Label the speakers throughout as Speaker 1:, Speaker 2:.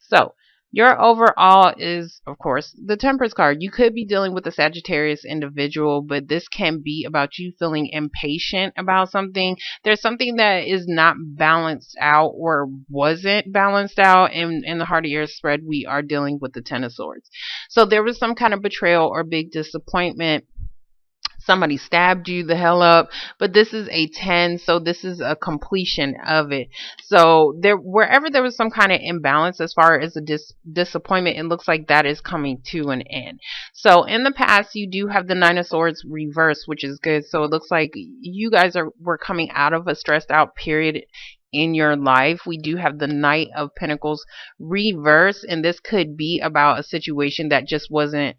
Speaker 1: So your overall is, of course, the Temperance card. You could be dealing with a Sagittarius individual, but this can be about you feeling impatient about something. There's something that is not balanced out or wasn't balanced out. In the heart of your spread, we are dealing with the Ten of Swords. So there was some kind of betrayal or big disappointment. Somebody stabbed you the hell up, but this is a 10, so this is a completion of it. So there, wherever there was some kind of imbalance as far as a disappointment, it looks like that is coming to an end. So in the past, you do have the Nine of Swords reversed, which is good. So it looks like you guys were coming out of a stressed out period in your life. We do have the Knight of Pentacles reverse, and this could be about a situation that just wasn't,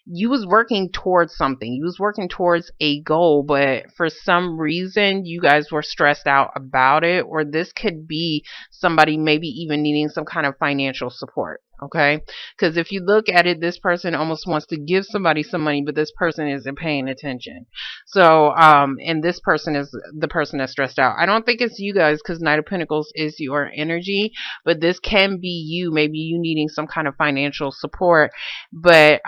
Speaker 1: you was working towards something, you was working towards a goal, but for some reason you guys were stressed out about it. Or this could be somebody maybe even needing some kind of financial support. Okay, because if you look at it, this person almost wants to give somebody some money, but this person isn't paying attention. So and this person is the person that's stressed out. I don't think it's you guys, because Knight of Pentacles is your energy, but this can be you, maybe you needing some kind of financial support, but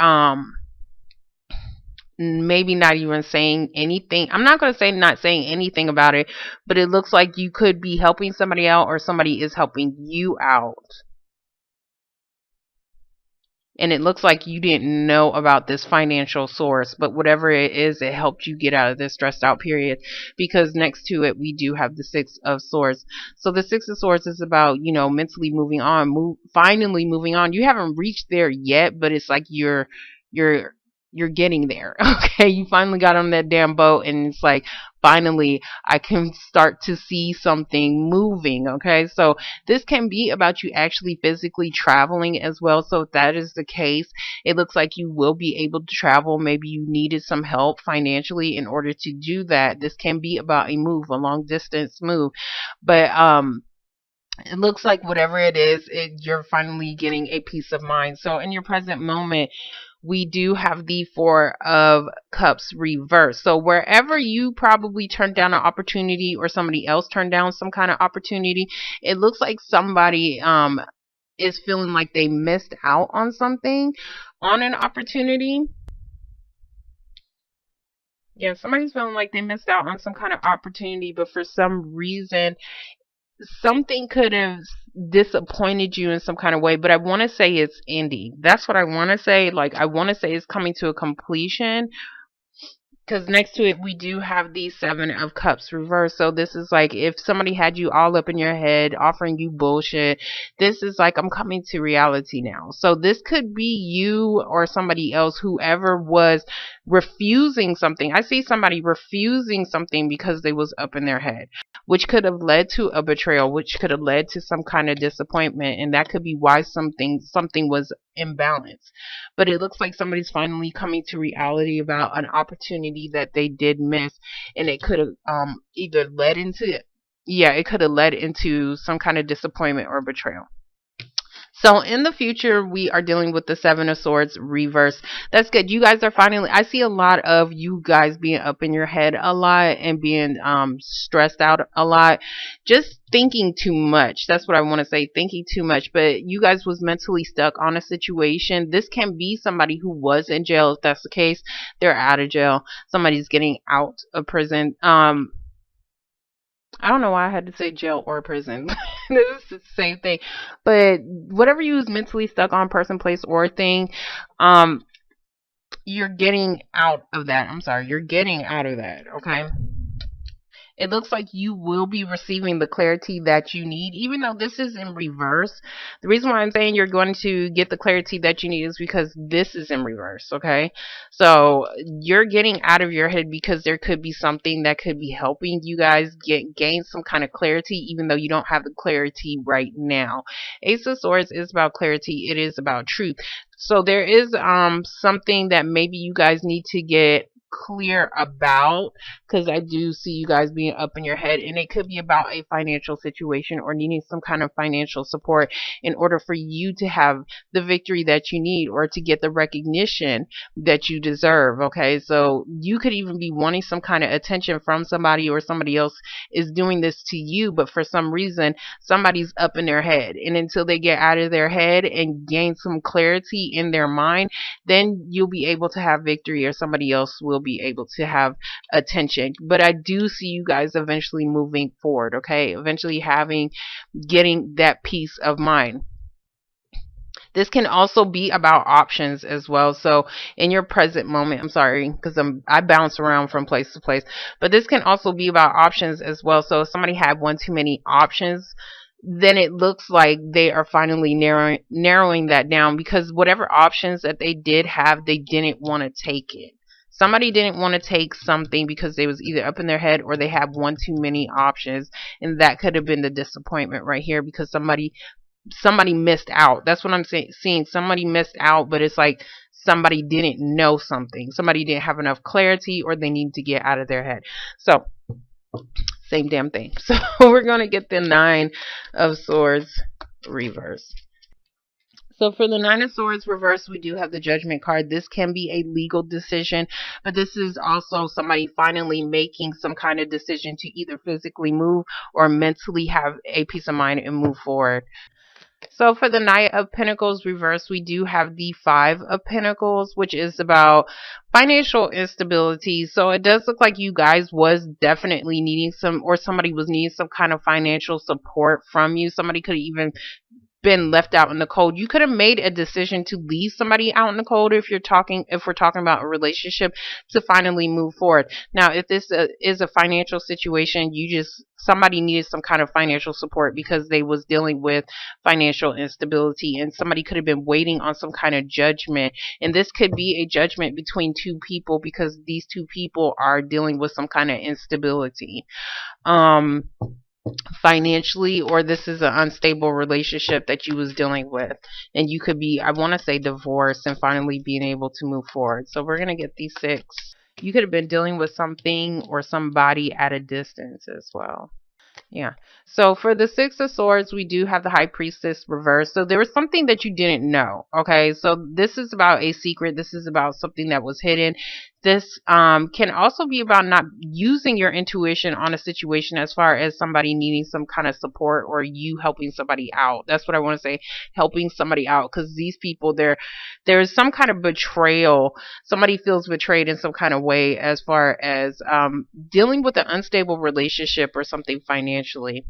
Speaker 1: maybe not even saying anything. I'm not going to say not saying anything about it, but it looks like you could be helping somebody out, or somebody is helping you out. And it looks like you didn't know about this financial source, but whatever it is, it helped you get out of this stressed out period, because next to it, we do have the Six of Swords. So the Six of Swords is about, mentally moving on, finally moving on. You haven't reached there yet, but it's like you're getting there. Okay, you finally got on that damn boat, and it's like, finally I can start to see something moving. Okay, so this can be about you actually physically traveling as well. So if that is the case, it looks like you will be able to travel. Maybe you needed some help financially in order to do that. This can be about a move, a long distance move, but it looks like whatever it is, you're finally getting a peace of mind. So in your present moment, we do have the Four of Cups reversed. So wherever you probably turned down an opportunity, or somebody else turned down some kind of opportunity, it looks like somebody is feeling like they missed out on something, on an opportunity. Yeah, somebody's feeling like they missed out on some kind of opportunity, but for some reason something could have disappointed you in some kind of way. But I want to say it's ending. That's what I want to say. Like, I want to say it's coming to a completion, because next to it, we do have the Seven of Cups reversed. So this is like, if somebody had you all up in your head, offering you bullshit, this is like, I'm coming to reality now. So this could be you or somebody else, whoever was refusing something. I see somebody refusing something because they was up in their head, which could have led to a betrayal, which could have led to some kind of disappointment. And that could be why something was imbalanced. But it looks like somebody's finally coming to reality about an opportunity that they did miss, and it could have either led into, yeah, it could have led into some kind of disappointment or betrayal. So in the future, we are dealing with the Seven of Swords reverse. That's good. You guys are finally, I see a lot of you guys being up in your head a lot, and being stressed out a lot. Just thinking too much. That's what I want to say. Thinking too much. But you guys was mentally stuck on a situation. This can be somebody who was in jail. If that's the case, they're out of jail. Somebody's getting out of prison. I don't know why I had to say jail or prison. This is the same thing. But whatever you was mentally stuck on, person, place, or thing, you're getting out of that. I'm sorry, you're getting out of that, okay? It looks like you will be receiving the clarity that you need, even though this is in reverse. The reason why I'm saying you're going to get the clarity that you need is because this is in reverse, okay? So you're getting out of your head, because there could be something that could be helping you guys gain some kind of clarity, even though you don't have the clarity right now. Ace of Swords is about clarity. It is about truth. So there is something that maybe you guys need to get clear about, because I do see you guys being up in your head, and it could be about a financial situation or needing some kind of financial support in order for you to have the victory that you need or to get the recognition that you deserve. Okay, so you could even be wanting some kind of attention from somebody, or somebody else is doing this to you, but for some reason somebody's up in their head, and until they get out of their head and gain some clarity in their mind, then you'll be able to have victory, or somebody else will be able to have attention. But I do see you guys eventually moving forward, okay? Eventually getting that peace of mind. This can also be about options as well. So in your present moment, I'm sorry, because I bounce around from place to place, but this can also be about options as well. So if somebody had one too many options, then it looks like they are finally narrowing that down, because whatever options that they did have, they didn't want to take it. Somebody didn't want to take something because they was either up in their head or they had one too many options, and that could have been the disappointment right here, because somebody missed out. That's what I'm seeing. Somebody missed out, but it's like somebody didn't know something. Somebody didn't have enough clarity, or they need to get out of their head. So same damn thing. So we're going to get the Nine of Swords reverse. So for the Nine of Swords reverse, we do have the Judgment card. This can be a legal decision, but this is also somebody finally making some kind of decision to either physically move or mentally have a peace of mind and move forward. So for the Knight of Pentacles reverse, we do have the Five of Pentacles, which is about financial instability. So it does look like you guys was definitely needing some, or somebody was needing some kind of financial support from you. Somebody could even been left out in the cold. You could have made a decision to leave somebody out in the cold, if we're talking about a relationship, to finally move forward. Now, if this is a financial situation, somebody needed some kind of financial support because they was dealing with financial instability, and somebody could have been waiting on some kind of judgment. And this could be a judgment between two people, because these two people are dealing with some kind of instability. Financially, or this is an unstable relationship that you was dealing with, and you could be, I want to say, divorced and finally being able to move forward. So we're going to get these six. You could have been dealing with something or somebody at a distance as well. Yeah. So for the Six of Swords, we do have the High Priestess reversed. So there was something that you didn't know. Okay. So this is about a secret. This is about something that was hidden. This can also be about not using your intuition on a situation, as far as somebody needing some kind of support or you helping somebody out. That's what I want to say, helping somebody out, because these people, there's some kind of betrayal. Somebody feels betrayed in some kind of way, as far as dealing with an unstable relationship or something financially.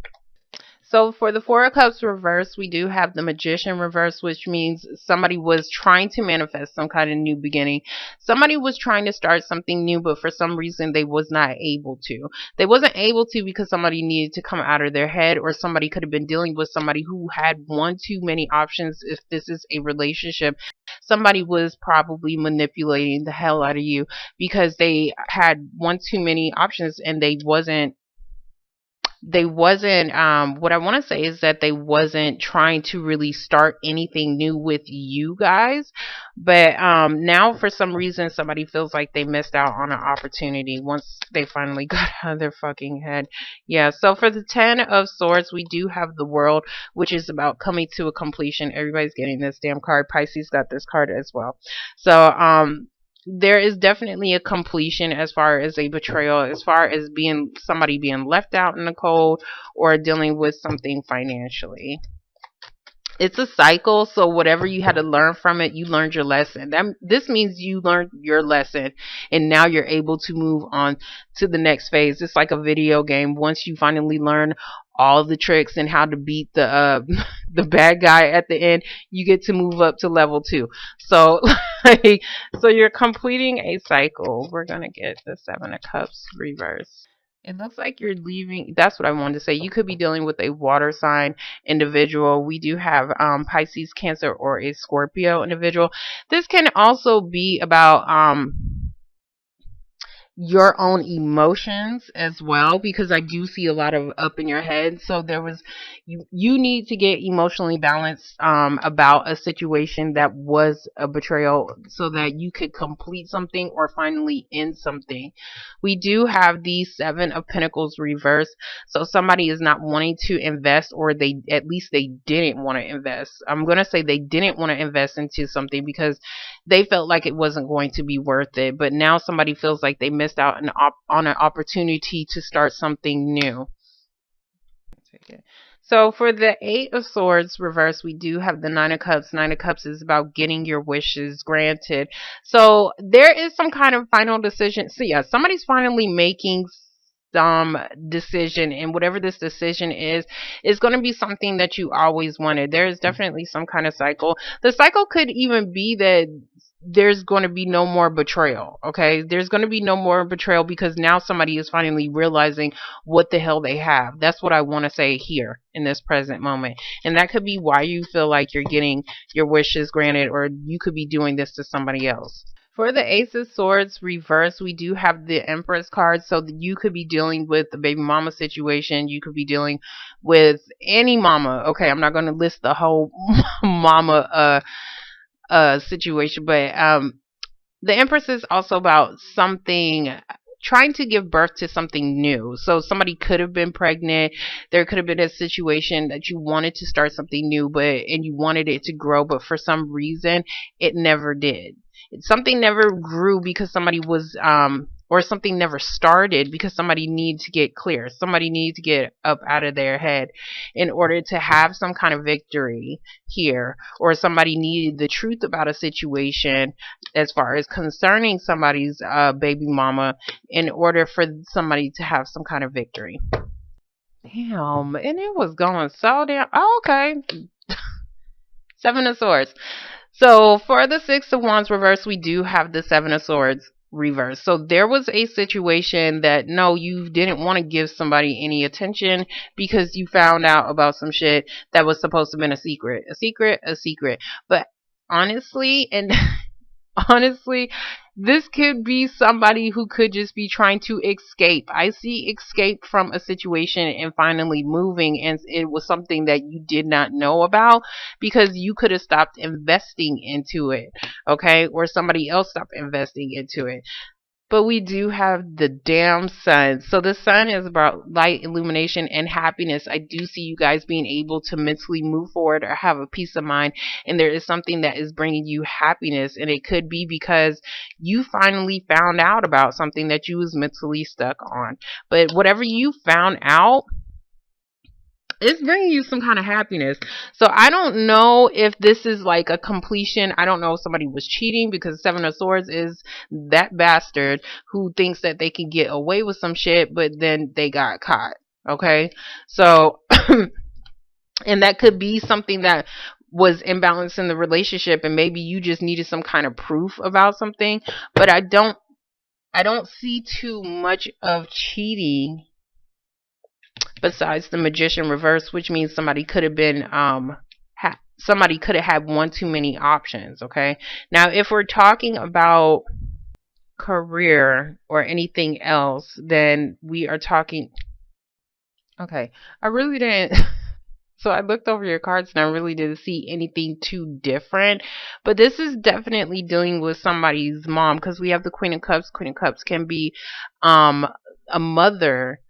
Speaker 1: So for the Four of Cups reverse, we do have the Magician reverse, which means somebody was trying to manifest some kind of new beginning. Somebody was trying to start something new, but for some reason they was not able to. They wasn't able to because somebody needed to come out of their head, or somebody could have been dealing with somebody who had one too many options. If this is a relationship, somebody was probably manipulating the hell out of you because they had one too many options, and they wasn't what I want to say is that they wasn't trying to really start anything new with you guys. But now for some reason somebody feels like they missed out on an opportunity once they finally got out of their fucking head. Yeah, so for the Ten of Swords, we do have the World, which is about coming to a completion. Everybody's getting this damn card. Pisces got this card as well. So there is definitely a completion, as far as a betrayal, as far as somebody being left out in the cold, or dealing with something financially. It's a cycle, so whatever you had to learn from it, you learned your lesson. This means you learned your lesson, and now you're able to move on to the next phase. It's like a video game. Once you finally learn all the tricks and how to beat the the bad guy at the end, you get to move up to level 2. So so you're completing a cycle. We're gonna get the Seven of Cups reverse. It looks like you're leaving. That's what I wanted to say. You could be dealing with a water sign individual. We do have Pisces, Cancer, or a Scorpio individual. This can also be about your own emotions as well, because I do see a lot of up in your head. So you need to get emotionally balanced about a situation that was a betrayal so that you could complete something or finally end something. We do have the Seven of Pentacles reversed. So somebody is not wanting to invest, or they at least they didn't want to invest. I'm going to say they didn't want to invest into something because they felt like it wasn't going to be worth it. But now somebody feels like they missed out on an opportunity to start something new. So for the Eight of Swords reverse, we do have the Nine of Cups. Nine of Cups is about getting your wishes granted. So there is some kind of final decision. So yeah, somebody's finally making some decision, and whatever this decision is going to be something that you always wanted. There is definitely some kind of cycle. The cycle could even be that there's going to be no more betrayal. Okay, there's going to be no more betrayal because now somebody is finally realizing what the hell they have. That's what I want to say here in this present moment, and that could be why you feel like you're getting your wishes granted, or you could be doing this to somebody else. For the Ace of Swords reverse, we do have the Empress card. So that you could be dealing with the baby mama situation. You could be dealing with any mama. Okay, I'm not going to list the whole mama situation, but the Empress is also about something, trying to give birth to something new. So somebody could have been pregnant. There could have been a situation that you wanted to start something new, and you wanted it to grow, but for some reason it never did. Something never grew because somebody was or something never started because somebody needed to get clear. Somebody needed to get up out of their head in order to have some kind of victory here, or somebody needed the truth about a situation as far as concerning somebody's baby mama in order for somebody to have some kind of victory. Damn, and it was going so damn. Oh, okay. Seven of Swords. So for the Six of Wands reverse, we do have the Seven of Swords reverse. So there was a situation that no, you didn't want to give somebody any attention because you found out about some shit that was supposed to have been a secret. But honestly, and honestly, this could be somebody who could just be trying to escape. I see escape from a situation and finally moving, and it was something that you did not know about because you could have stopped investing into it, okay? Or somebody else stopped investing into it. But we do have the damn sun. So the sun is about light, illumination, and happiness. I do see you guys being able to mentally move forward or have a peace of mind. And there is something that is bringing you happiness. And it could be because you finally found out about something that you was mentally stuck on. But whatever you found out, it's bringing you some kind of happiness. So I don't know if this is like a completion. I don't know if somebody was cheating, because Seven of Swords is that bastard who thinks that they can get away with some shit, but then they got caught. Okay. So, and that could be something that was imbalanced in the relationship, and maybe you just needed some kind of proof about something. But I don't see too much of cheating besides the Magician reverse, which means somebody could have been somebody could have had one too many options. Okay, now if we're talking about career or anything else, then we are talking. Okay, I really didn't. So I looked over your cards and I really didn't see anything too different. But this is definitely dealing with somebody's mom, because we have the Queen of Cups. Queen of Cups can be a mother.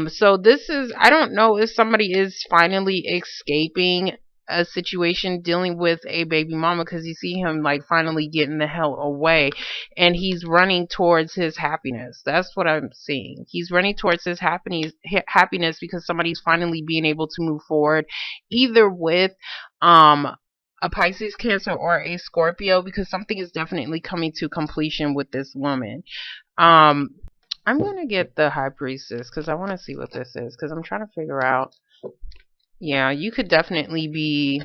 Speaker 1: So this is, I don't know if somebody is finally escaping a situation dealing with a baby mama, because you see him like finally getting the hell away, and he's running towards his happiness. That's what I'm seeing. He's running towards his happiness because somebody's finally being able to move forward, either with a Pisces, Cancer, or a Scorpio, because something is definitely coming to completion with this woman. I'm going to get the High Priestess because I want to see what this is, because I'm trying to figure out. Yeah, you could definitely be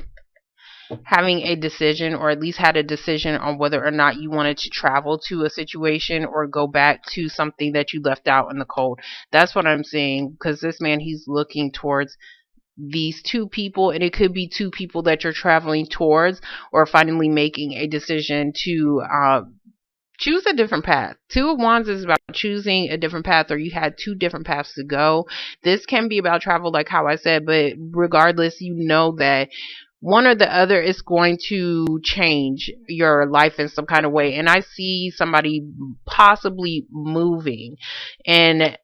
Speaker 1: having a decision, or at least had a decision on whether or not you wanted to travel to a situation or go back to something that you left out in the cold. That's what I'm saying, because this man, he's looking towards these two people, and it could be two people that you're traveling towards, or finally making a decision to Choose a different path. Two of Wands is about choosing a different path, or you had two different paths to go. This can be about travel, like how I said, but regardless, you know that one or the other is going to change your life in some kind of way. And I see somebody possibly moving and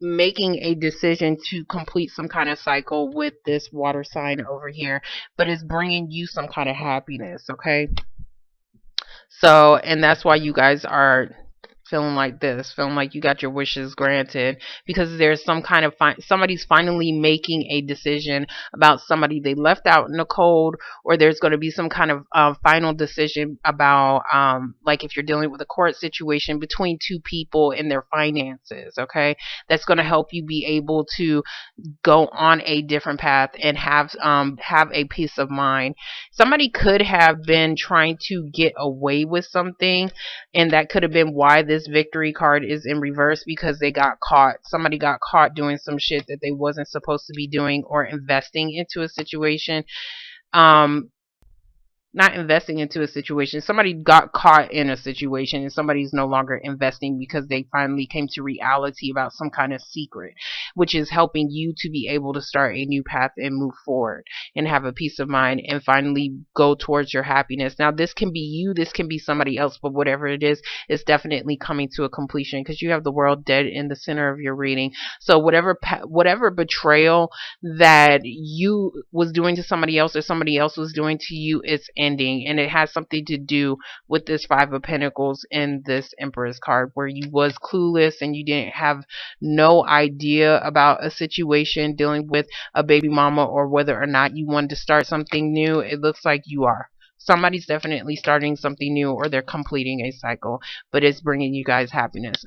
Speaker 1: making a decision to complete some kind of cycle with this water sign over here, but it's bringing you some kind of happiness, okay? So, and that's why you guys are feeling like this, feeling like you got your wishes granted, because there's some kind of somebody's finally making a decision about somebody they left out in the cold, or there's going to be some kind of final decision about like if you're dealing with a court situation between two people and their finances, okay? That's going to help you be able to go on a different path and have a peace of mind. Somebody could have been trying to get away with something, and that could have been why this victory card is in reverse, because they got caught. Somebody got caught doing some shit that they wasn't supposed to be doing, or investing into a situation. Um not investing into a situation. Somebody got caught in a situation and somebody's no longer investing because they finally came to reality about some kind of secret, which is helping you to be able to start a new path and move forward and have a peace of mind and finally go towards your happiness. Now, this can be you, this can be somebody else, but whatever it is, it's definitely coming to a completion because you have the world dead in the center of your reading. So whatever betrayal that you was doing to somebody else or somebody else was doing to you, it's ending, and it has something to do with this Five of Pentacles in this Empress card, where you was clueless and you didn't have no idea about a situation dealing with a baby mama, or whether or not you wanted to start something new. It looks like you are. Somebody's definitely starting something new, or they're completing a cycle, but it's bringing you guys happiness.